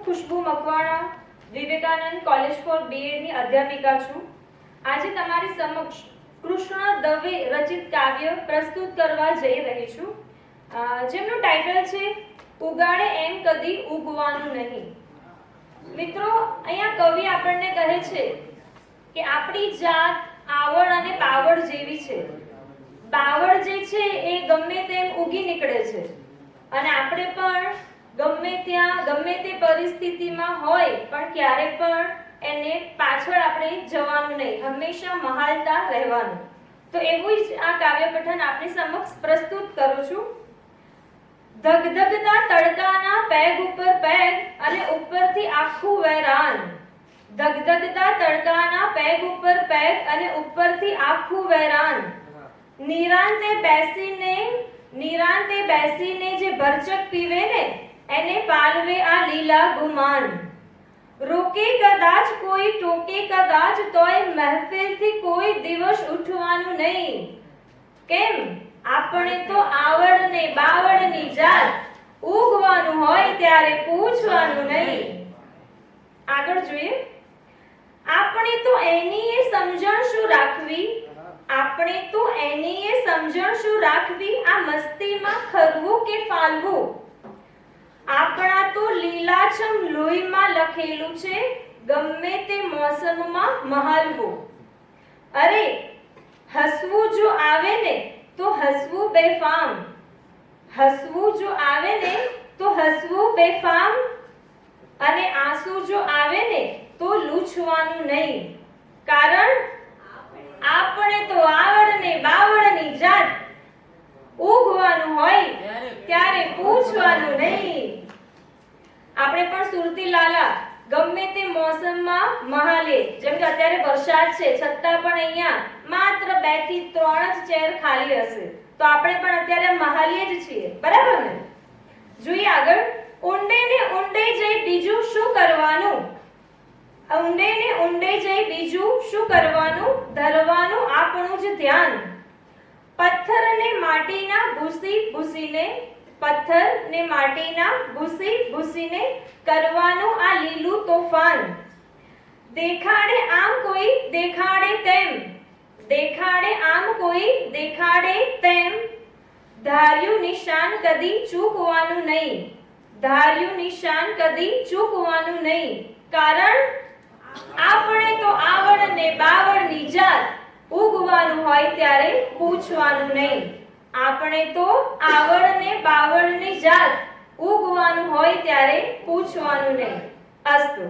Khushboo Makwana Vivekananda college for BEd ની અધ્યાપિકા છું। આજે તમારી સમક્ષ કૃષ્ણ દવે રચિત કાવ્ય પ્રસ્તુત કરવા જઈ રહી છું, જેમનું ટાઇટલ છે ઉગાડે એમ કદી ઉગવાનું નહીં। મિત્રો, અહીંયા કવિ આપણને કહે છે કે આપણી જાત આવડ અને પાવડ જેવી છે। પાવડ જે છે એ ગમે તેમ ઉગી નીકળે છે અને આપણે પણ ગમે ત્યાં ગમે તે પરિસ્થિતિમાં હોય પણ ક્યારે પણ એને પાછળ આપણે જવાનું નહીં, હંમેશા મહાલતા રહેવાનું। તો એવું જ આ કાવ્ય પઠન આપની સમક્ષ પ્રસ્તુત કરું છું। ધગધગતા તડકાના પેગ ઉપર પેગ અને ઉપરથી આખું વેરાન। ધગધગતા તડકાના પેગ ઉપર પેગ અને ઉપરથી આખું વેરાન। નિરાંતે બેસીને જે ભરચક પીવે ને એને પાલવે આ લીલા ગુમાન। રોકે કદાચ કોઈ ટોકે કદાચ તોય મહેફિલથી કોઈ દિવસ ઉઠવાનું નહીં। કેમ? આપણે તો આવડ ને બાવડની જાત, ઉગવાનું હોય ત્યારે પૂછવાનું નહીં। આગળ જોઈએ। આપણે તો એની એ સમજણ શું રાખવી, આપણે તો એની એ સમજણ શું રાખવી, આ મસ્તીમાં ખરવું કે ફાલવું। આપણા તો લીલાછમ લોહીમાં લખેલું છે ગમે તે મોસમમાં મહાલવું। અરે હસવું જો આવે ને તો હસવું બેફામ, હસવું જો આવે ને તો હસવું બેફામ, અને આંસુ જો આવે ને તો લૂછવાનું નહીં। કારણ આપણે તો આવડ ને બાવડની જાત, ઉગવાનું હોય ત્યારે પૂછવાનું નહીં। આપણે પણ સુરતી લાલા ગમે તે મોસમમાં મહાલે, જેમ કે અત્યારે વરસાદ છે છતાં પણ અહીંયા માત્ર 2 થી 3 જ ચેર ખાલી હશે, તો આપણે પણ અત્યારે મહાલીએ જ છીએ, બરાબર ને? જોઈએ આગળ। ઊંડે ને ઊંડે જઈ બીજું શું કરવાનું, ઊંડે ને ઊંડે જઈ બીજું શું કરવાનું, ધરવાનું આપણું જ ધ્યાન। પથ્થર ને માટીના ભૂસી ભૂસીને, પથ્થર ને માટીના ભૂસી ભૂસીને કરવાનું આ લીલું તોફાન। દેખાડે આમ કોઈ દેખાડે તેમ, દેખાડે આમ કોઈ દેખાડે તેમ, ધાર્યું નિશાન કદી ચૂકવાનું નહીં, ધાર્યું નિશાન કદી ચૂકવાનું નહીં। કારણ આપણે તો આવડ ને બાવડની જાત, ઉગવાનું હોય ત્યારે પૂછવાનું નહીં। આપણે તો આવડ ને બાવડની જાત, ઉગવાનું હોય ત્યારે પૂછવાનું નહીં। અસ્તુ।